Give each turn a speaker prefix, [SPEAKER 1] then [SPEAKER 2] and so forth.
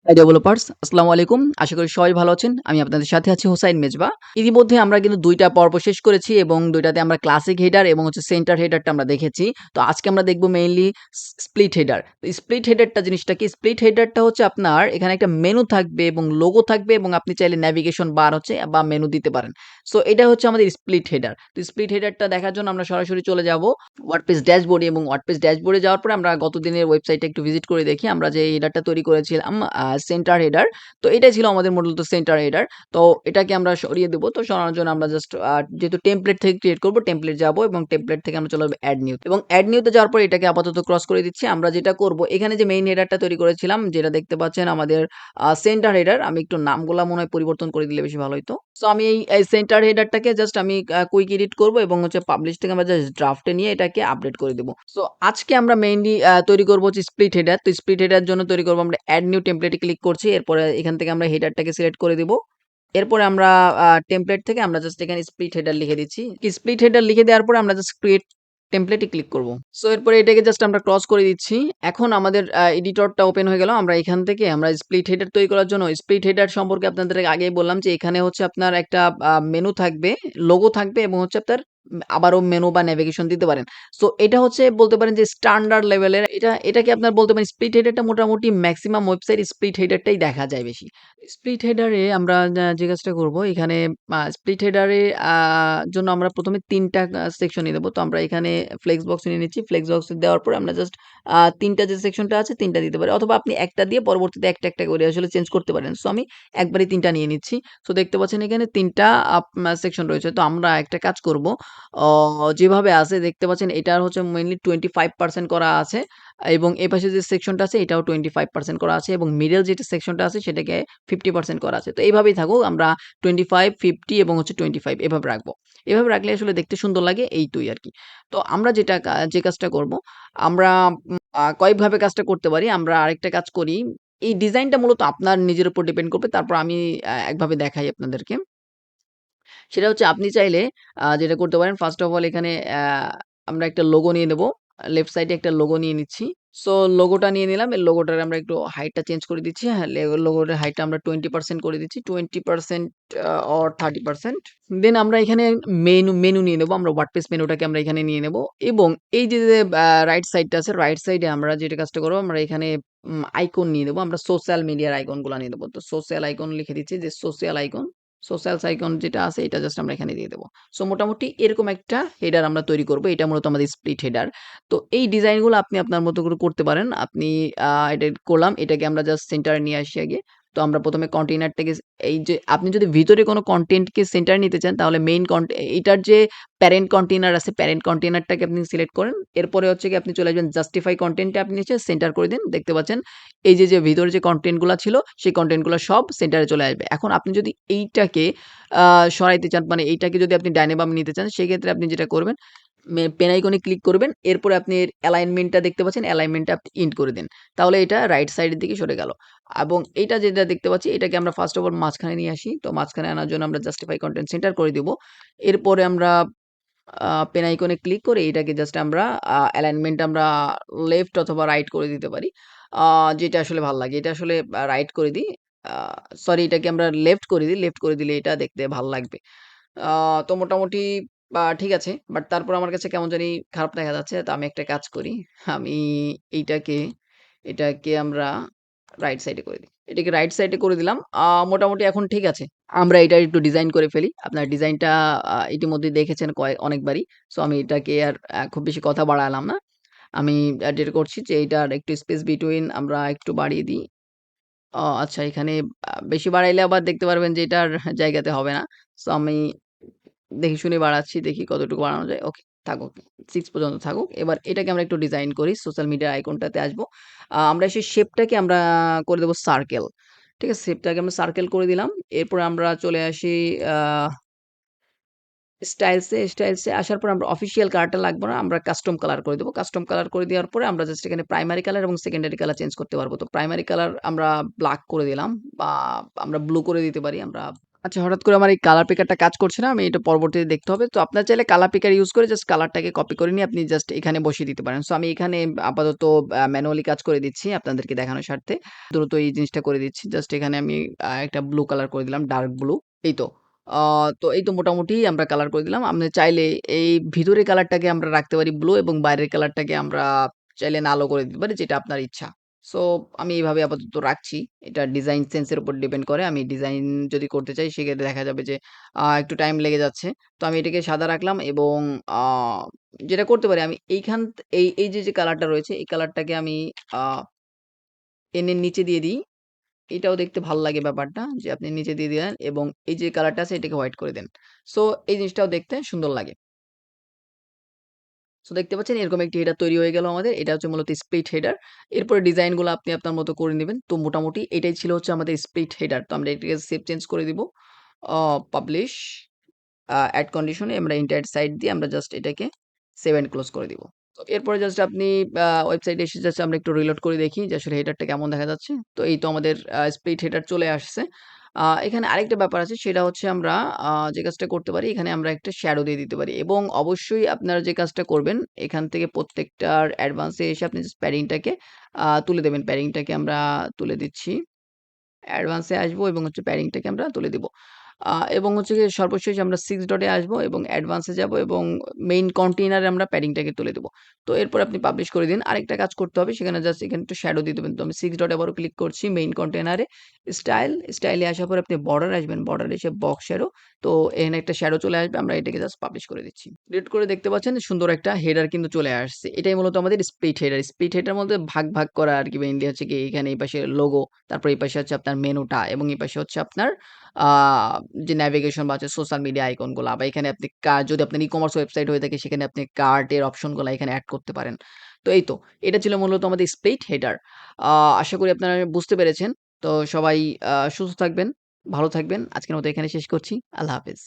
[SPEAKER 1] High developers, আসসালামু আলাইকুম। আশা করি সবাই ভালো আছেন। আমি আপনাদের সাথে আছি হোসাইন মেজবা। ইতিমধ্যে আমরা কিন্তু ২ টা পর্ব শেষ করেছি এবং ২ টাতে আমরা ক্লাসিক হেডার এবং সেন্টার হেডারটা আমরা দেখেছি। তো আজকে আমরা দেখব মেইনলি স্প্লিট হেডার। তো স্প্লিট হেডারটা জিনিসটা কি? স্প্লিট হেডারটা হচ্ছে আপনার এখানে একটা মেনু থাকবে এবং লোগো থাকবে এবং আপনি চাইলে নেভিগেশন বার বা মেনু দিতে পারেন। সো এটা হচ্ছে আমাদের স্প্লিট হেডার। তো স্প্লিট হেডারটা দেখার জন্য আমরা সরাসরি চলে যাব ওয়ার্ডপ্রেস ড্যাশবোর্ডে এবং ওয়ার্ডপ্রেস ড্যাশবোর্ডে যাওয়ার পরে আমরা গত দিনের ওয়েবসাইটটা একটু ভিজিট করে দেখি। আমরা যে হেডারটা তৈরি করেছিলাম সেন্টার হেডার। তো এটাই ছিল আমাদের মূলত সেন্টার হেডার। তো এটাকে আমরা সরিয়ে দেব। তো সরানোর জন্য আমরা জাস্ট যেহেতু টেমপ্লেট থেকে ক্রিয়েট করব, টেমপ্লেট যাবো এবং টেমপ্লেট থেকে আমরা চলে যাবো এড নিউ এবং এড নিউতে যাওয়ার পরে এটাকে আপাতত ক্রস করে দিচ্ছি। আমরা যেটা করব এখানে যে মেইন হেডারটা তৈরি করেছিলাম যেটা দেখতে পাচ্ছেন আমাদের সেন্টার হেডার। আমি একটু নামগুলা মনে হয় পরিবর্তন করে দিলে বেশি ভালো হইতো। সো আমি এই সেন্টার হেডারটাকে জাস্ট আমি কুইক এডিট করব এবং পাবলিশ থেকে আমরা জাস্ট ড্রাফটে নিয়ে এটাকে আপডেট করে দেব। সো আজকে আমরা মেইনলি তৈরি করব হচ্ছে স্প্লিট হেডার। তো স্প্লিট হেডার জন্য তৈরি করব আমরা এড নিউ টেমপ্লেটে ক্লিক করছি। এরপরে এখান থেকে আমরা হেডারটাকে সিলেক্ট করে দিব। এরপরে আমরা টেমপ্লেট থেকে আমরা জাস্ট এখানে স্প্লিট হেডার লিখে দিচ্ছি। স্প্লিট হেডার লিখে দেওয়ার পরে আমরা জাস্ট ক্রিয়েট টেমপ্লেটে ক্লিক করব। সো এরপরে এটাকে জাস্ট আমরা ক্রস করে দিচ্ছি। এখন আমাদের এডিটরটা ওপেন হয়ে গেল। আমরা এখান থেকে আমরা স্প্লিট হেডার তৈরি করার জন্য স্প্লিট হেডার সম্পর্কে আপনাদের আগেই বললাম যে এখানে হচ্ছে আপনার একটা মেনু থাকবে, লোগো থাকবে এবং হচ্ছে আপনার আবারও মেনু বা নেভিগেশন দিতে পারেন। সো এটা হচ্ছে বলতে পারেন যে স্ট্যান্ডার্ড লেভেলের এটাকে আপনার বলতে পারেন স্প্লিট হেডারটা মোটামুটি মেক্সিমাম ওয়েবসাইট স্প্লিট হেডারটাই দেখা যায় বেশি। স্প্লিট হেডারে আমরা যে কাজটা করব এখানে স্প্লিট হেডারে জন্য আমরা ১ম এ ৩ টা সেকশন নিয়ে নেব। তো আমরা এখানে ফ্লেক্স বক্স নিয়ে নিচ্ছি। ফ্লেক্স বক্স দেওয়ার পরে আমরা জাস্ট ৩ টা যে সেকশনটা আছে ৩ টা দিতে পারি। অথবা আপনি একটা দিয়ে পরবর্তীতে একটা করে আসলে চেঞ্জ করতে পারেন। সো আমি একবারেই ৩ টা নিয়ে নিচ্ছি। সো দেখতে পাচ্ছেন এখানে ৩ টা সেকশন রয়েছে। তো আমরা একটা কাজ করব। যেভাবে আছে দেখতে পাচ্ছেন এটার হচ্ছে মেইনলি 25% করা আছে এবং এপাশে যে সেকশনটা আছে এটাও 25% করা আছে এবং মিডল যেটা সেকশনটা আছে সেটাকে 50% করা আছে। তো এইভাবেই থাকুক। আমরা 25, 50 এবং 25 এভাবে রাখবো। এভাবে রাখলে আসলে দেখতে সুন্দর লাগে এইটুই আরকি। তো আমরা যে কাজটা করব, আমরা কয়েকভাবে কাজটা করতে পারি। আমরা আরেকটা কাজ করি। এই ডিজাইনটা মূলত আপনার নিজের উপর ডিপেন্ড করবে। তারপর আমি একভাবে দেখাই আপনাদেরকে। সেটা হচ্ছে আপনি চাইলে যেটা করতে পারেন ফার্স্ট অফ অল এখানে আমরা একটা লোগো নিয়ে নেব। লেফট সাইডে একটা লোগো নিয়ে নিচ্ছি। সো লোগোটা নিয়ে নিলাম। এই লোগোটার আমরা একটু হাইটটা চেঞ্জ করে দিচ্ছি। হ্যাঁ, লোগোটার হাইটটা আমরা 20% করে দিচ্ছি। 20% অর 30%। দেন আমরা এখানে মেনু নিয়ে নেব। আমরা ওয়ার্ডপ্রেস মেনুটাকে আমরা এখানে নিয়ে নেব এবং এই যে রাইট সাইডটা আছে, রাইট সাইডে আমরা যেটা কাজটা করব আমরা এখানে আইকন নিয়ে নেব। আমরা সোশ্যাল মিডিয়ার আইকনগুলা নিয়ে নেব। তো সোশ্যাল আইকন লিখে দিচ্ছি যে সোশ্যাল আইকন। সোশ্যালস আইকন যেটা আছে এটা জাস্ট আমরা এখানে দিয়ে দেব। সো মোটামুটি এরকম একটা হেডার আমরা তৈরি করব। এটা মূলত আমাদের স্প্লিট হেডার। তো এই ডিজাইনগুলো আপনি আপনার মতো করে করতে পারেন। আপনি এটা করলাম। এটাকে আমরা জাস্ট সেন্টারে নিয়ে আসি আগে। তো আমরা ১ম এ কন্টেইনারটাকে এই যে আপনি যদি ভিতরে কোনো কনটেন্টকে সেন্টারে নিতে চান তাহলে মেইন এইটার যে প্যারেন্ট কন্টেইনার আছে, প্যারেন্ট কন্টেইনারটাকে আপনি সিলেক্ট করেন। এরপরে হচ্ছে গিয়ে আপনি চলে আসবেন জাস্টিফাই কনটেন্টে আপনি নিচে সেন্টার করে দিন। দেখতে পাচ্ছেন এই যে ভিতরে যে কনটেন্ট গুলা ছিল সেই কনটেন্ট গুলা সব সেন্টারে চলে আসবে। এখন আপনি যদি এইটাকে আ সরাইতে চান মানে এইটাকে যদি আপনি ডাইনে বামে নিতে চান সেক্ষেত্রে আপনি যেটা করবেন পেন আইকনে ক্লিক করবেন। এরপরে আপনি এর অ্যালাইনমেন্টটা দেখতে পাচ্ছেন, অ্যালাইনমেন্টটা আপনি ইন্ট করে দিন। তাহলে এটা রাইট সাইডের দিকে সরে গেল। এবং এইটা যেটা দেখতে পাচ্ছি এটাকে আমরা ফার্স্ট অফ অল মাঝখানে নিয়ে আসি। তো মাঝখানে আনার জন্য আমরা জাস্টিফাই কনটেন্ট সেন্টার করে দিব। এরপরে আমরা পেন আইকনে ক্লিক করে এটাকে জাস্ট আমরা অ্যালাইনমেন্ট আমরা লেফট অথবা রাইট করে দিতে পারি। আ যেটা আসলে ভাল লাগে। এটা আসলে রাইট করে দিই। আ সরি এটাকে আমরা লেফট করে দিই। লেফট করে দিলে এটা দেখতে ভাল লাগবে। আ তো মোটামুটি ঠিক আছে। বাট তারপর আমার কাছে কেমন জানি খারাপ দেখা যাচ্ছে। তো আমি একটা কাজ করি। আমি এইটাকে এটাকে আমরা রাইট সাইডে করে দিই। এটাকে রাইট সাইডে করে দিলাম। মোটামুটি এখন ঠিক আছে। আমরা এটা একটু ডিজাইন করে ফেলি। আপনার ডিজাইনটা ইতিমধ্যেই দেখেছেন অনেকবারই। সো আমি এটাকে আর খুব বেশি কথা বাড়ালাম না। আমি যেটা করছি যে এইটার একটু স্পেস বিটুইন আমরা একটু বাড়িয়ে দিই। আচ্ছা এখানে বেশি বাড়াইলে আবার দেখতে পারবেন যে এটার জায়গাতে হবে না। সো আমি দেখে শুনে বাড়াচ্ছি। দেখি কতটুকু বাড়ানো যায়। ওকে থাকুক। 6 পর্যন্ত থাকুক। এবার এটাকে আমরা একটু ডিজাইন করি। সোশ্যাল মিডিয়া আইকনটাতে আসবো। আমরা সেই শেপটাকে আমরা করে দেব সার্কেল। ঠিক আছে? শেপটাকে আমরা সার্কেল করে দিলাম। এরপরে আমরা চলে আসি আ স্টাইলস এ আসার পর আমরা অফিসিয়াল কালারটা লাগবে না। আমরা কাস্টম কালার করে দেব। কাস্টম কালার করে দেওয়ার পরে আমরা জাস্ট এখানে প্রাইমারি কালার এবং সেকেন্ডারি কালার চেঞ্জ করতে পারবো। তো প্রাইমারি কালার আমরা ব্লাক করে দিলাম বা আমরা ব্লু করে দিতে পারি। আমরা আচ্ছা, হঠাৎ করে আমার এই কালার পিকারটা কাজ করছে না। আমি এটা পরবর্তীতে দেখতে হবে। তো আপনার চাইলে কালার পিকার ইউজ করে জাস্ট কালারটাকে কপি করে নিয়ে আপনি জাস্ট এখানে বসিয়ে দিতে পারেন। সো আমি এখানে আপাতত ম্যানুয়ালি কাজ করে দিচ্ছি আপনাদেরকে দেখানোর স্বার্থে। দ্রুত এই জিনিসটা করে দিচ্ছি। জাস্ট এখানে আমি একটা ব্লু কালার করে দিলাম, ডার্ক ব্লু। এই তো। আ তো এই তো মোটামুটি আমরা কালার করে দিলাম। আমরা চাইলে এই ভিতরের কালারটাকে আমরা রাখতে পারি ব্লু এবং বাইরের কালারটাকে আমরা চাইলে নালো করে দিতে পারি, যেটা আপনার ইচ্ছা। সো আমি এইভাবে আপাতত রাখছি। এটা ডিজাইন সেন্স এর উপর ডিপেন্ড করে। আমি ডিজাইন যদি করতে চাই সেক্ষেত্রে দেখা যাবে যে একটু টাইম লেগে যাচ্ছে। তো আমি এটাকে সাদা রাখলাম এবং আ যেটা করতে পারি আমি এই যে কালারটা রয়েছে এই কালারটাকে আমি আ এনে নিচে দিয়ে দিই। এটাও দেখতে ভাল লাগে ব্যাপারটা যে আপনি নিচে দিয়ে দিলেন এবং এই যে কালারটা আছে এটাকে হোয়াইট করে দেন। সো এই জিনিসটাও দেখতে সুন্দর লাগে। সো দেখতে পাচ্ছেন এরকম একটি হেডার তৈরি হয়ে গেল আমাদের। এটা হচ্ছে মূলত স্প্লিট হেডার। এরপরে ডিজাইনগুলো আপনি আপনার মতো করে নিবেন। তো মোটামুটি এটাই ছিল হচ্ছে আমাদের স্প্লিট হেডার। তো আমরা এটাকে সেভ চেঞ্জ করে দিব। পাবলিশ এড কন্ডিশন এ আমরা ইন্টার সাইড দিয়ে আমরা জাস্ট এটাকে সেভ এন্ড ক্লোজ করে দিব। তো এরপরে জাস্ট আপনি ওয়েবসাইটে এসে জাস্ট আমরা একটু রিলোড করে দেখি যে আসলে হেডারটা কেমন দেখা যাচ্ছে। তো এই তো আমাদের স্প্লিট হেডার চলে আসছে। এখানে আরেকটা ব্যাপার আছে সেটা হচ্ছে আমরা যে কাজটা করতে পারি এখানে আমরা একটা শ্যাডো দিয়ে দিতে পারি এবং অবশ্যই আপনারা যে কাজটা করবেন এখান থেকে প্রত্যেকটার অ্যাডভান্স এ এসে আপনি জাস্ট প্যাডিংটাকে তুলে দেবেন। প্যাডিংটাকে আমরা তুলে দিচ্ছি। অ্যাডভান্স এ আসবো এবং হচ্ছে প্যাডিংটাকে আমরা তুলে দিব। এবং হচ্ছে গিয়ে সর্বশেষ আমরা 6 ডটে আসবো এবং অ্যাডভান্স এ যাবো এবং মেইন কন্টেইনারে আমরা প্যাডিংটাকে তুলে দেব। তো এরপর আপনি পাবলিশ করে দিন। আরেকটা কাজ করতে হবে সেখানে জাস্ট এখানে একটু শ্যাডো দিয়ে দিবেন। তো আমি 6 ডটে আবারও ক্লিক করছি মেইন কন্টেইনারে। স্টাইলে আসার পর আপনি বর্ডার আসবেন। বর্ডারে এসে বক্স শ্যাডো। তো এখানে একটা শ্যাডো চলে আসবে। আমরা এটাকে জাস্ট পাবলিশ করে দিচ্ছি। ডিলিট করে দেখতে পাচ্ছেন সুন্দর একটা হেডার কিন্তু চলে আসছে। এটাই মূলত আমাদের স্প্লিট হেডার। স্প্লিট হেডার মধ্যে ভাগ করা আরকি মেইনলি হচ্ছে গিয়ে এখানে এই পাশে লোগো, তারপর এই পাশে হচ্ছে আপনার মেনুটা এবং এই পাশে হচ্ছে আপনার আ যে নেভিগেশন বা হচ্ছে সোশ্যাল মিডিয়া আইকন গুলা বা এখানে আপনি যদি আপনার ই-কমার্স ওয়েবসাইট হয়ে থাকে সেখানে আপনি কার্ট এর অপশন গুলা এখানে এড করতে পারেন। তো এই তো। এটা ছিল মূলত আমাদের স্প্লিট হেডার। আ আশা করি আপনারা বুঝতে পেরেছেন। তো সবাই সুস্থ থাকবেন, ভালো থাকবেন। আজকের মতো এখানে শেষ করছি। আল্লাহ হাফেজ।